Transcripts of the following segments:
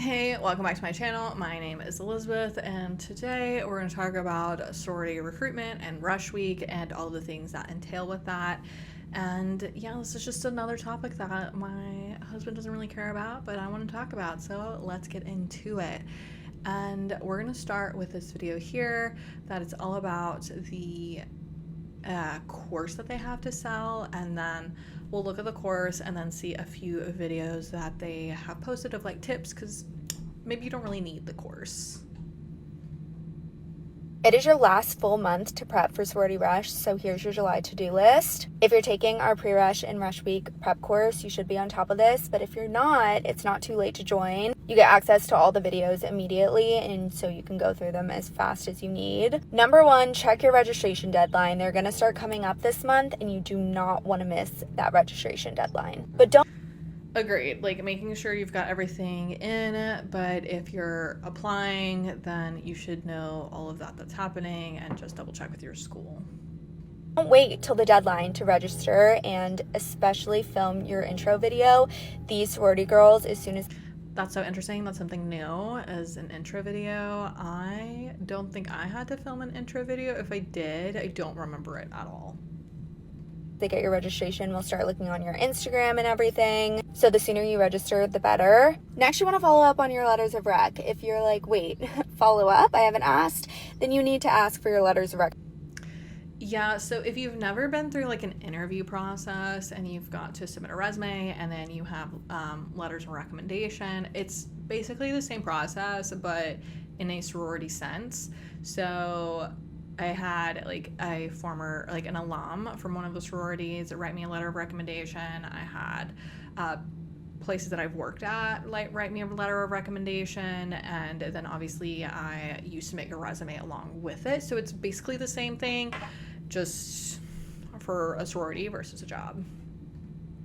Hey, welcome back to my channel. My name is Elizabeth, and today we're going to talk about sorority recruitment and rush week and all the things that entail with that. And yeah, this is just another topic that my husband doesn't really care about, but I want to talk about. So let's get into it. And we're going to start with this video here that it's all about the course that they have to sell, and then we'll look at the course and then see a few videos that they have posted of like tips, because maybe you don't really need the course. It is your last full month to prep for Sorority Rush, so here's your July to-do list. If you're taking our pre-rush and rush week prep course, you should be on top of this, but if you're not, it's not too late to join. You get access to all the videos immediately, and so you can go through them as fast as you need. Number one, check your registration deadline. They're going to start coming up this month, and you do not want to miss that registration deadline. But don't Agreed. Like making sure you've got everything in, but if you're applying, then you should know all of that that's happening and just double check with your school. Don't wait till the deadline to register, and especially film your intro video. These sorority girls, as soon as That's so interesting. That's something new as an intro video. I don't think I had to film an intro video. If I did, I don't remember it at all. they get your registration, we'll start looking on your Instagram and everything. So the sooner you register, the better. Next, you want to follow up on your letters of rec. If you're like, wait, follow up? I haven't asked. Then you need to ask for your letters of rec. Yeah, so if you've never been through like an interview process and you've got to submit a resume and then you have letters of recommendation, it's basically the same process, but in a sorority sense. So I had like a former, like an alum from one of the sororities write me a letter of recommendation. I had places that I've worked at like write me a letter of recommendation, and then obviously you submit your resume along with it. So it's basically the same thing, just for a sorority versus a job.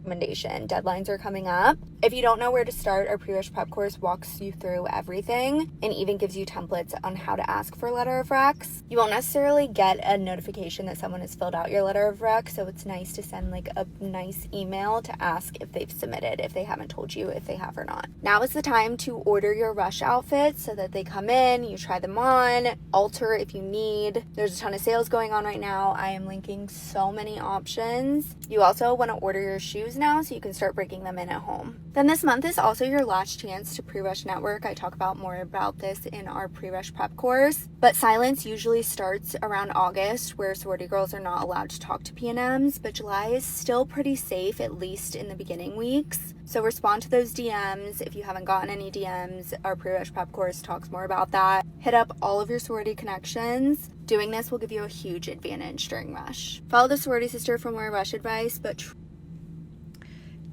Deadlines are coming up. If you don't know where to start, our pre-rush prep course walks you through everything and even gives you templates on how to ask for a letter of recs. You won't necessarily get a notification that someone has filled out your letter of rec, so it's nice to send like a nice email to ask if they've submitted, if they haven't told you if they have or not. Now is the time to order your rush outfits so that they come in, you try them on, alter if you need. There's a ton of sales going on right now. I am linking so many options. You also want to order your shoes now so you can start breaking them in at home. Then this month is also your last chance to pre-rush network. I talk about more about this in our pre-rush prep course, but silence usually starts around August, where sorority girls are not allowed to talk to P&Ms, but July is still pretty safe, at least in the beginning weeks. So respond to those DMs. If you haven't gotten any DMs, our pre-rush prep course talks more about that. Hit up all of your sorority connections. Doing this will give you a huge advantage during rush. Follow the sorority sister for more rush advice, but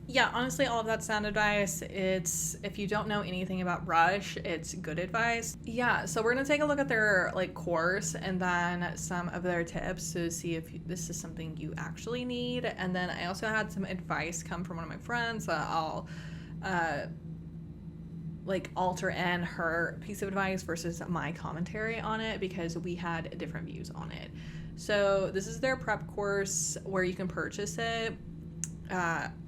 Yeah, honestly, all of that's sound advice. It's, if you don't know anything about rush, it's good advice. Yeah, so we're gonna take a look at their like course and then some of their tips to see if this is something you actually need. And then I also had some advice come from one of my friends that I'll like alter in her piece of advice versus my commentary on it, because we had different views on it. So this is their prep course where you can purchase it.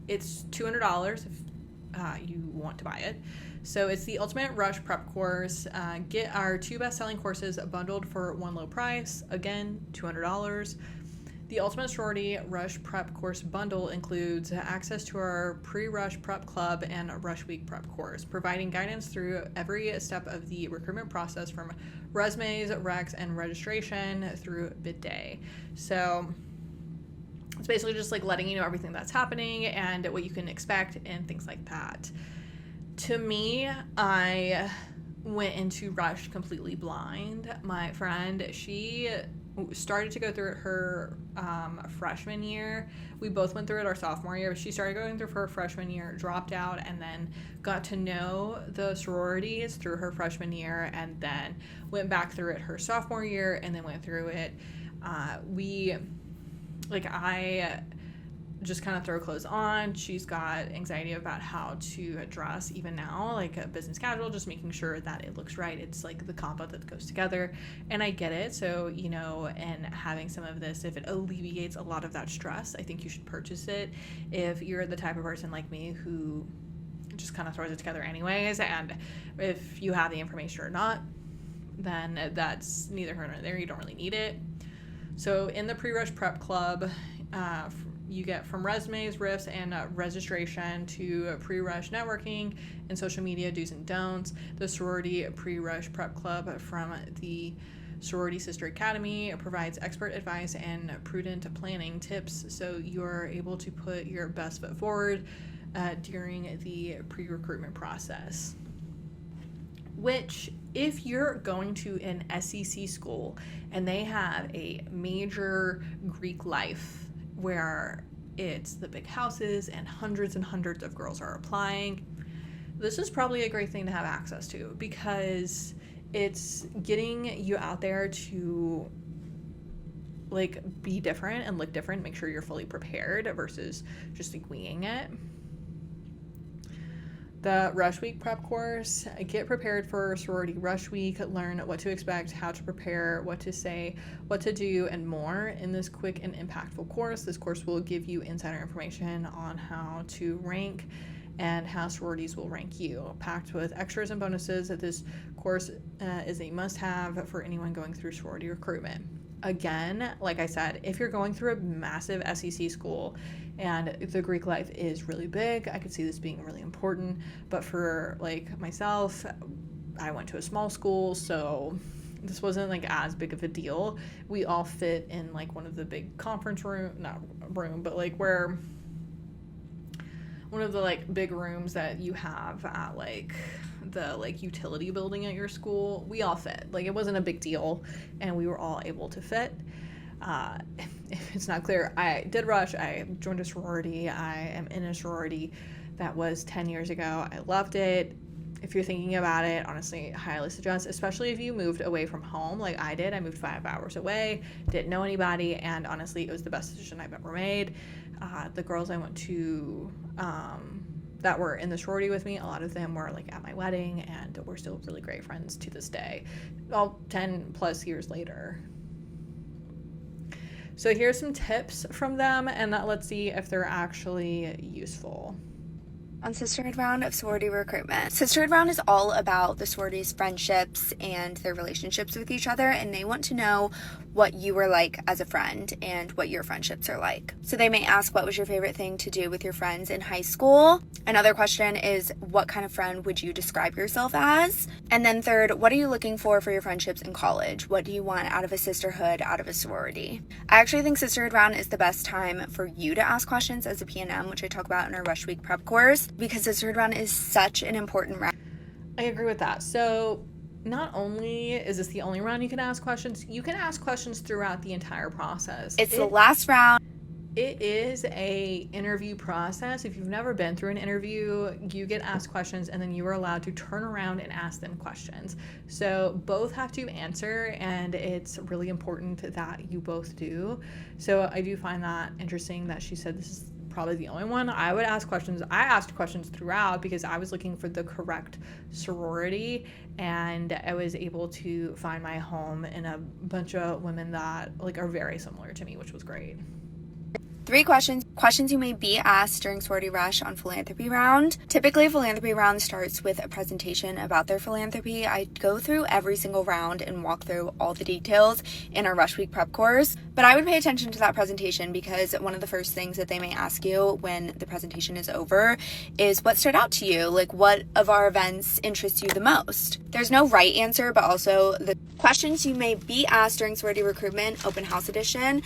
It's $200 if you want to buy it. So it's the Ultimate Rush Prep Course. Get our 2 best-selling courses bundled for one low price. Again, $200. The Ultimate Sorority Rush Prep Course bundle includes access to our pre-rush prep club and rush week prep course, providing guidance through every step of the recruitment process, from resumes, recs, and registration through bid day. So it's basically just like letting you know everything that's happening and what you can expect and things like that. To me, I went into rush completely blind. My friend, she started to go through it her freshman year. We both went through it our sophomore year, but she started going through her freshman year, dropped out, and then got to know the sororities through her freshman year, and then went back through it her sophomore year, and then went through it. I just kind of throw clothes on. She's got anxiety about how to dress even now, like a business casual, just making sure that it looks right. It's like the combo that goes together, and I get it. So, you know, and having some of this, if it alleviates a lot of that stress, I think you should purchase it. If you're the type of person like me who just kind of throws it together anyways. And if you have the information or not, then that's neither here nor there. You don't really need it. So in the pre-rush prep club, you get from resumes, riffs, and registration to pre-rush networking and social media do's and don'ts. The sorority pre-rush prep club from the Sorority Sister Academy provides expert advice and prudent planning tips so you're able to put your best foot forward during the pre-recruitment process. Which, if you're going to an SEC school and they have a major Greek life where it's the big houses and hundreds of girls are applying, this is probably a great thing to have access to, because it's getting you out there to like be different and look different, make sure you're fully prepared versus just like winging it. The Rush Week prep course, get prepared for Sorority Rush Week, learn what to expect, how to prepare, what to say, what to do, and more in this quick and impactful course. This course will give you insider information on how to rank and how sororities will rank you. Packed with extras and bonuses, that this course is a must-have for anyone going through sorority recruitment. Again, like I said, if you're going through a massive SEC school and the Greek life is really big, I could see this being really important. But for like myself, I went to a small school, so this wasn't like as big of a deal. We all fit in like one of the big conference but like where one of the like big rooms that you have at like the like utility building at your school. We all fit. Like, it wasn't a big deal and we were all able to fit. If it's not clear, I did rush. I joined a sorority. I am in a sorority that was 10 years ago. I loved it. If you're thinking about it, honestly, highly suggest, especially if you moved away from home like I did. I moved 5 hours away, didn't know anybody, and honestly, it was the best decision I've ever made. The girls I went to that were in the sorority with me, a lot of them were like at my wedding, and we're still really great friends to this day, all 10 plus years later. So here's some tips from them, and let's see if they're actually useful. On Sisterhood Round of Sorority Recruitment. Sisterhood Round is all about the sororities' friendships and their relationships with each other, and they want to know what you were like as a friend and what your friendships are like. So they may ask, what was your favorite thing to do with your friends in high school? Another question is, what kind of friend would you describe yourself as? And then third, what are you looking for your friendships in college? What do you want out of a sisterhood, out of a sorority? I actually think Sisterhood Round is the best time for you to ask questions as a PNM, which I talk about in our Rush Week prep course, because Sisterhood Round is such an important round. I agree with that. So not only is this the only round you can ask questions, you can ask questions throughout the entire process. It's the last round. It is a interview process. If you've never been through an interview, you get asked questions and then you are allowed to turn around and ask them questions. So both have to answer, and it's really important that you both do. So I do find that interesting that she said this is probably the only one. I would ask questions. I asked questions throughout because I was looking for the correct sorority, and I was able to find my home in a bunch of women that like are very similar to me, which was great. 3 questions you may be asked during Sorority Rush on Philanthropy Round. Typically, Philanthropy Round starts with a presentation about their philanthropy. I go through every single round and walk through all the details in our Rush Week prep course, but I would pay attention to that presentation because one of the first things that they may ask you when the presentation is over is what stood out to you, like what of our events interests you the most. There's no right answer, but also the questions you may be asked during Sorority Recruitment Open House Edition.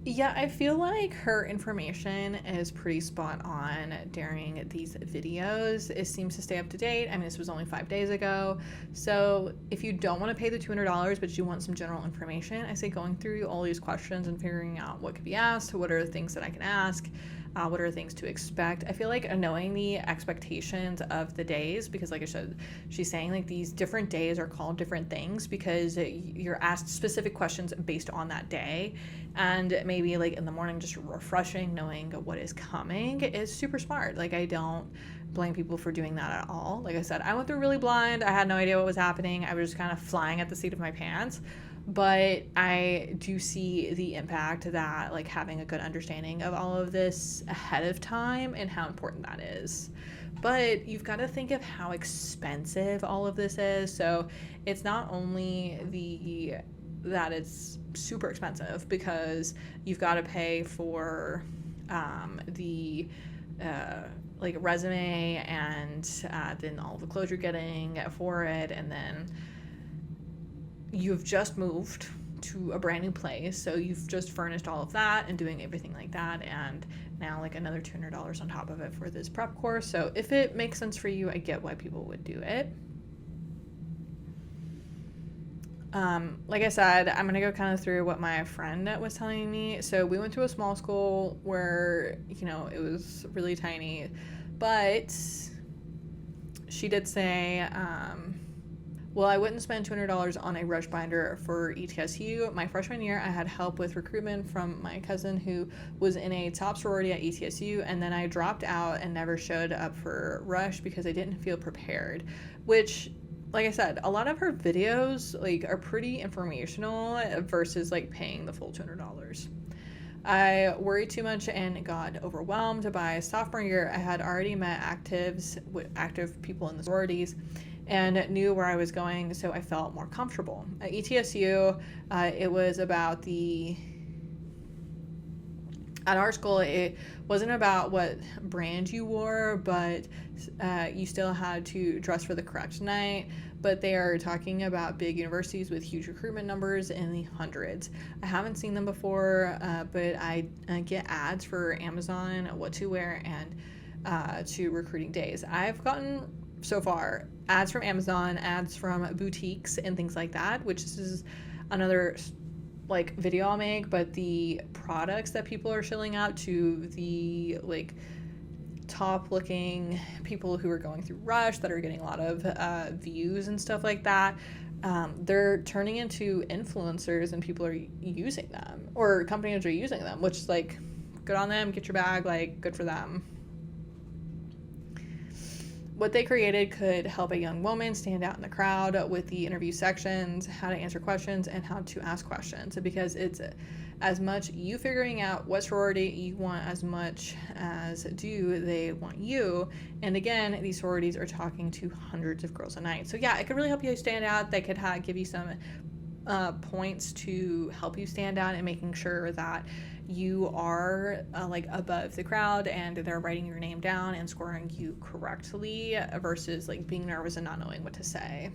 Yeah, I feel like her information is pretty spot on during these videos. It seems to stay up to date. I mean, this was only 5 days ago. So if you don't want to pay the $200, but you want some general information, I say going through all these questions and figuring out what could be asked, what are the things that I can ask, what are things to expect. I feel like knowing the expectations of the days, because like I said, she's saying like these different days are called different things because you're asked specific questions based on that day. And maybe like in the morning, just refreshing, knowing what is coming is super smart. Like, I don't blame people for doing that at all. Like I said, I went through really blind. I had no idea what was happening. I was just kind of flying at the seat of my pants. But I do see the impact that like having a good understanding of all of this ahead of time and how important that is. But you've got to think of how expensive all of this is. So it's not only that it's super expensive, because you've got to pay for the like resume and then all the clothes you're getting for it, and then you've just moved to a brand new place, so you've just furnished all of that and doing everything like that, and now like another $200 on top of it for this prep course. So if it makes sense for you, I get why people would do it. Like I said, I'm gonna go kind of through what my friend was telling me. So we went to a small school where, you know, it was really tiny, but she did say, well, I wouldn't spend $200 on a rush binder for ETSU. My freshman year, I had help with recruitment from my cousin who was in a top sorority at ETSU, and then I dropped out and never showed up for rush because I didn't feel prepared, which, like I said, a lot of her videos like are pretty informational versus like paying the full $200. I worried too much and got overwhelmed. By sophomore year, I had already met active people in the sororities and knew where I was going, so I felt more comfortable. At ETSU, it was about at our school, it wasn't about what brand you wore, but you still had to dress for the correct night. But they are talking about big universities with huge recruitment numbers in the hundreds. I haven't seen them before, but I get ads for Amazon, what to wear, and to recruiting days. I've gotten, so far, ads from Amazon, ads from boutiques, and things like that, which is another like video I'll make, but the products that people are shilling out to the like top looking people who are going through rush that are getting a lot of views and stuff like that, they're turning into influencers and people are using them, or companies are using them, which is like good on them, get your bag, like good for them. What they created could help a young woman stand out in the crowd with the interview sections, how to answer questions, and how to ask questions, because it's as much you figuring out what sorority you want as much as do they want you. And again, these sororities are talking to hundreds of girls a night. So yeah, it could really help you stand out. They could give you some points to help you stand out and making sure that you are like above the crowd and they're writing your name down and scoring you correctly versus like being nervous and not knowing what to say.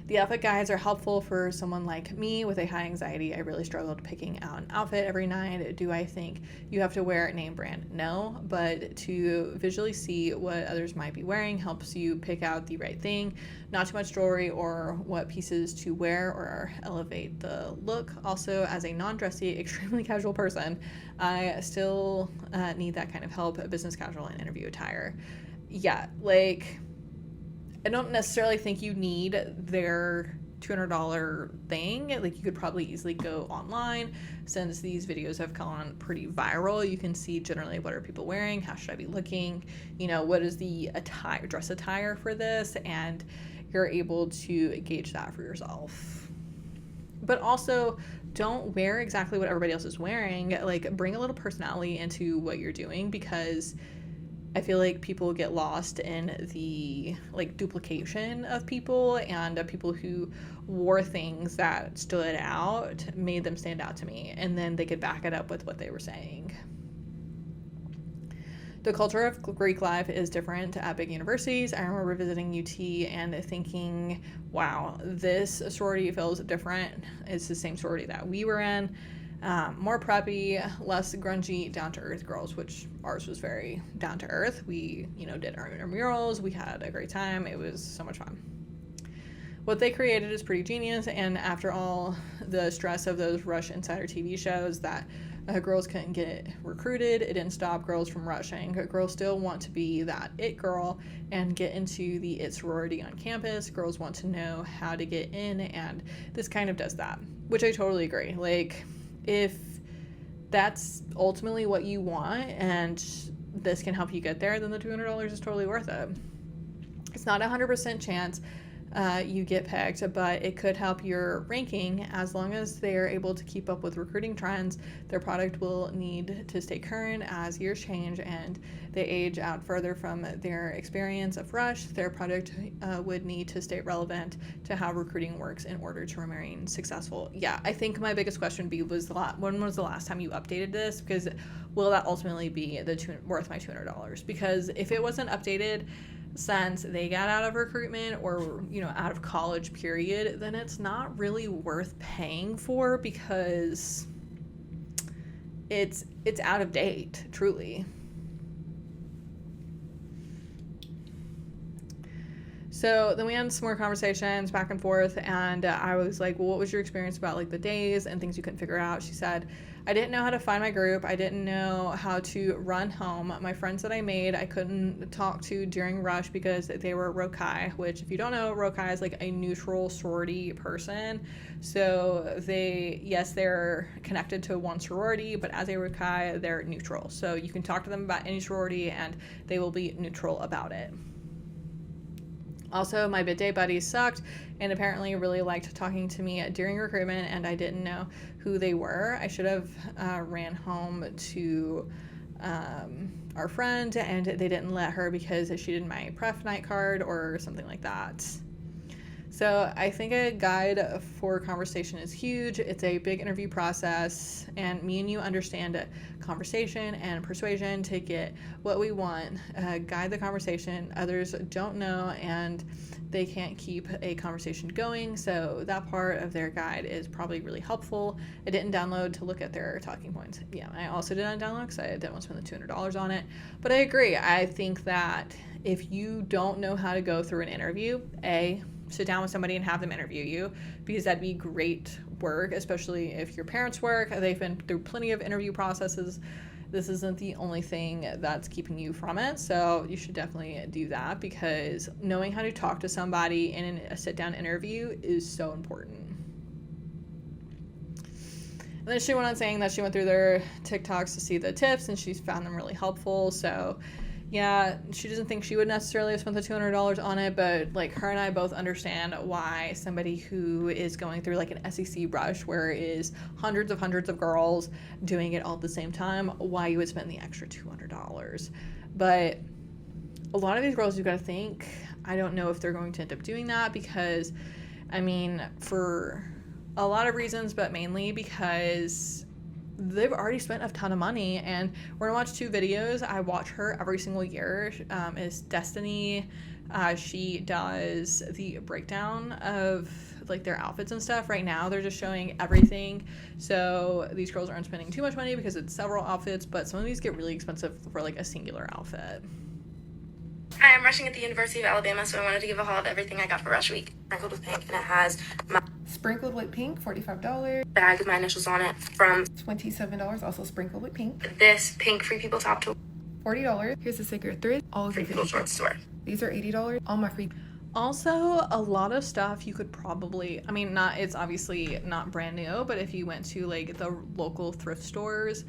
The outfit guides are helpful for someone like me with a high anxiety. I really struggled picking out an outfit every night. Do I think you have to wear a name brand? No, but to visually see what others might be wearing helps you pick out the right thing. Not too much jewelry or what pieces to wear or elevate the look. Also, as a non-dressy, extremely casual person, I still need that kind of help, business casual and interview attire. Yeah, like, I don't necessarily think you need their $200 thing. Like, you could probably easily go online. Since these videos have gone pretty viral, you can see generally what are people wearing, how should I be looking, you know, what is the dress attire for this, and you're able to gauge that for yourself. But also, don't wear exactly what everybody else is wearing. Like, bring a little personality into what you're doing, because I feel like people get lost in the like duplication of people, and people who wore things that stood out made them stand out to me, and then they could back it up with what they were saying. The culture of Greek life is different at big universities. I remember visiting UT and thinking, wow, this sorority feels different. It's the same sorority that we were in. More preppy, less grungy, down-to-earth girls, which ours was very down-to-earth. We, did our intramurals. We had a great time. It was so much fun. What they created is pretty genius, and after all the stress of those Rush Insider TV shows that girls couldn't get recruited, it didn't stop girls from rushing. Girls still want to be that it girl and get into the it sorority on campus. Girls want to know how to get in, and this kind of does that, which I totally agree. Like, if that's ultimately what you want and this can help you get there, then the $200 is totally worth it. It's not 100% chance you get picked, but it could help your ranking as long as they are able to keep up with recruiting trends. Their product will need to stay current as years change and they age out further from their experience of rush. Their product would need to stay relevant to how recruiting works in order to remain successful. Yeah, I think my biggest question would be when was the last time you updated this? Because will that ultimately be worth my $200? Because if it wasn't updated since they got out of recruitment or out of college period, then it's not really worth paying for because it's out of date, truly. So then we had some more conversations back and forth, and I was like, well, what was your experience about like the days and things you couldn't figure out? She said, I didn't know how to find my group. I didn't know how to run home. My friends that I made, I couldn't talk to during rush because they were Rokai, which if you don't know, Rokai is like a neutral sorority person. So they're connected to one sorority, but as a Rokai, they're neutral. So you can talk to them about any sorority and they will be neutral about it. Also, my bid day buddies sucked and apparently really liked talking to me during recruitment, and I didn't know who they were. I should have ran home to our friend, and they didn't let her because she didn't my pref night card or something like that. So I think a guide for conversation is huge. It's a big interview process, and me and you understand conversation and persuasion to get what we want. Guide the conversation. Others don't know, and they can't keep a conversation going, so that part of their guide is probably really helpful. I didn't download to look at their talking points. Yeah, I also didn't download because I didn't want to spend the $200 on it. But I agree. I think that if you don't know how to go through an interview, sit down with somebody and have them interview you, because that'd be great work, especially if your parents work. They've been through plenty of interview processes. This isn't the only thing that's keeping you from it, so you should definitely do that, because knowing how to talk to somebody in a sit-down interview is so important. And then she went on saying that she went through their TikToks to see the tips and she's found them really helpful. So yeah, she doesn't think she would necessarily have spent the $200 on it, but like her and I both understand why somebody who is going through like an SEC rush where it is hundreds of girls doing it all at the same time, why you would spend the extra $200. But a lot of these girls, you got to think, I don't know if they're going to end up doing that, because I mean, for a lot of reasons, but mainly because they've already spent a ton of money. And we're gonna watch two videos. I watch her every single year. Is Destiny. She does the breakdown of like their outfits and stuff. Right now they're just showing everything, so these girls aren't spending too much money because it's several outfits, but some of these get really expensive for like a singular outfit. Hi, I'm rushing at the University of Alabama, so I wanted to give a haul of everything I got for Rush Week. Sprinkled with pink, and it has my sprinkled with pink, $45. bag with my initials on it from $27, also sprinkled with pink. this pink Free People top to $40. Here's the sticker thread. All of Free your People shorts to wear. These are $80. All my free. Also, a lot of stuff you could probably, I mean, it's obviously not brand new, but if you went to like the local thrift stores,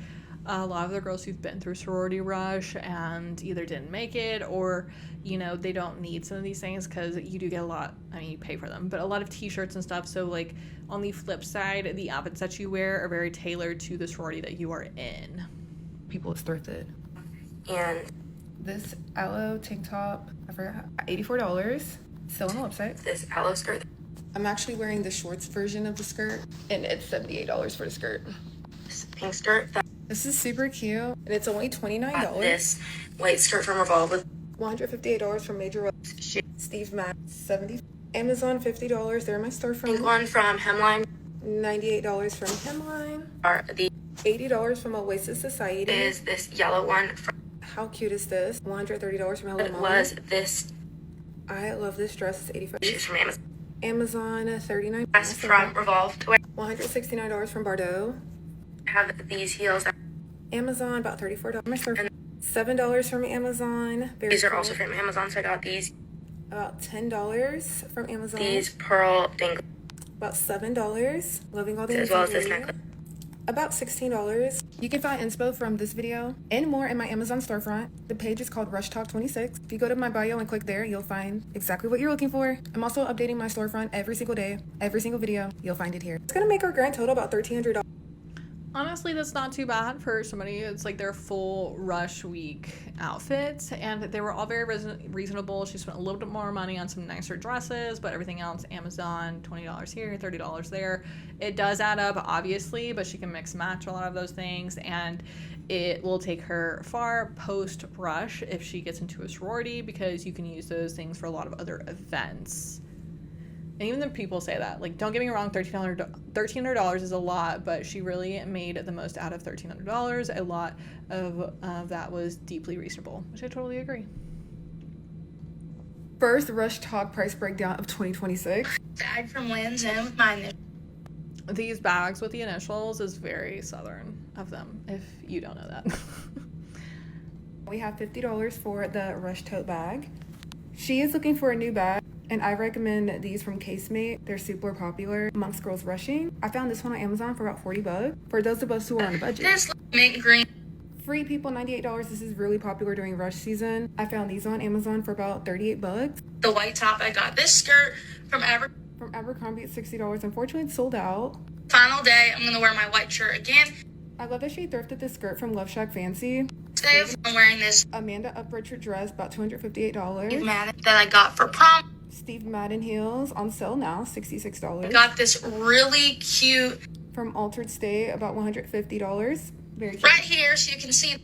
a lot of the girls who've been through sorority rush and either didn't make it, or they don't need some of these things, because you do get a lot, I mean, you pay for them, but a lot of t-shirts and stuff. So like on the flip side, the outfits that you wear are very tailored to the sorority that you are in. People, it's thrifted. And This aloe tank top, I forgot, $84. Still on the website. this aloe skirt. I'm actually wearing the shorts version of the skirt, and it's $78 for the skirt. This pink skirt. This is super cute, and it's only $29. This white skirt from Revolve with $158 from Major Rose. Steve Madden, $70. Amazon, $50. They're in my pink storefront. one from Hemline. $98 from Hemline. Are the $80 from Oasis Society. is this yellow one from How cute is this? $130 from Hello it Mama. was this I love this dress. It's $85. is from Amazon. Amazon, $39. Dress from Revolve to wear. $169 from Bardot. Have these heels. Amazon, about $34. My store. $7 from Amazon. Very These are cool. also from Amazon, so I got these. About $10 from Amazon. These pearl dangles About $7. Loving all the as well as this inventory. necklace. about $16. You can find inspo from this video and more in my Amazon storefront. The page is called Rush Talk 26. If you go to my bio and click there, you'll find exactly what you're looking for. I'm also updating my storefront every single day, every single video. You'll find it here. It's gonna make our grand total about $1,300. Honestly, that's not too bad for somebody. It's like their full rush week outfits, and they were all very reasonable. She spent a little bit more money on some nicer dresses, but everything else, Amazon, $20 here, $30 there. It does add up, obviously, but she can mix and match a lot of those things, and it will take her far post rush if she gets into a sorority, because you can use those things for a lot of other events. And even the people say that, like, don't get me wrong, $1,300 is a lot, but she really made the most out of $1,300. A lot of that was deeply reasonable, which I totally agree. First Rush Talk price breakdown of 2026. Bag from Land's End with my initials. These bags with the initials is very Southern of them, if you don't know that. We have $50 for the Rush tote bag. She is looking for a new bag, and I recommend these from Casemate. They're super popular amongst girls rushing. I found this one on Amazon for about $40 for those of us who are on a budget. This mint green. Free People, $98. This is really popular during rush season. I found these on Amazon for about $38. The white top. I got this skirt from From Abercrombie at $60. Unfortunately, it's sold out. Final day. I'm gonna wear my white shirt again. I love that she thrifted this skirt from Love Shack Fancy. Today I'm wearing this Amanda Uprichard dress, about $258. Madden that I got for prom. Steve Madden heels on sale now, $66. I got this really cute From Altered State, about $150. Very cute. right here, so you can see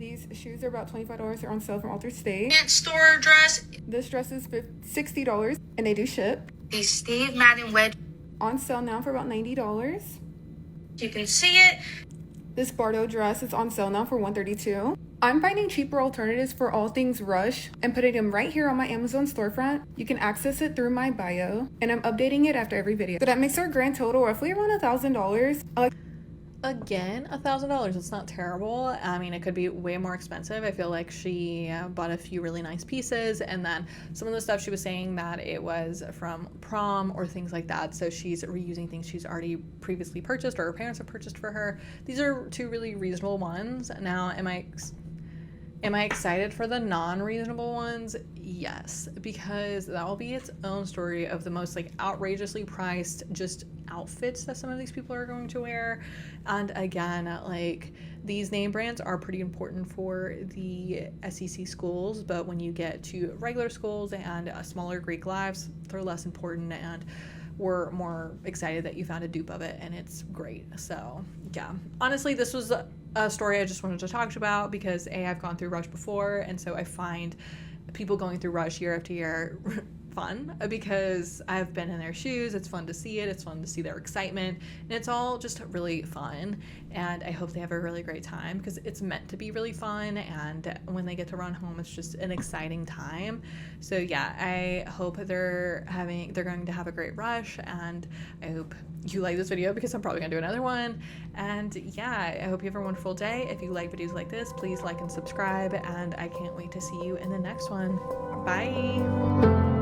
These shoes are about $25. They're on sale from Altered State. pants store dress. This dress is $60, and they do ship. These Steve Madden wedge. On sale now for about $90. You can see it. This Bardo dress is on sale now for $132. I'm finding cheaper alternatives for all things Rush and putting them right here on my Amazon storefront. You can access it through my bio, and I'm updating it after every video. So that makes our grand total roughly around $1,000. Again, $1,000. It's not terrible. I mean, it could be way more expensive. I feel like she bought a few really nice pieces, and then some of the stuff she was saying that it was from prom or things like that. So she's reusing things she's already previously purchased or her parents have purchased for her. These are two really reasonable ones. Now, am I excited for the non-reasonable ones? Yes, because that will be its own story of the most like outrageously priced just outfits that some of these people are going to wear. And again, like, these name brands are pretty important for the SEC schools, but when you get to regular schools and smaller Greek lives, they're less important, and we're more excited that you found a dupe of it, and it's great. So yeah, honestly, this was a story I just wanted to talk about because I've gone through Rush before, and so I find people going through Rush year after year fun because I've been in their shoes. It's fun to see it. It's fun to see their excitement, and it's all just really fun, and I hope they have a really great time because it's meant to be really fun, and when they get to run home, it's just an exciting time. So yeah, I hope they're going to have a great rush, and I hope you like this video because I'm probably gonna do another one. And yeah, I hope you have a wonderful day. If you like videos like this, please like and subscribe, and I can't wait to see you in the next one. Bye.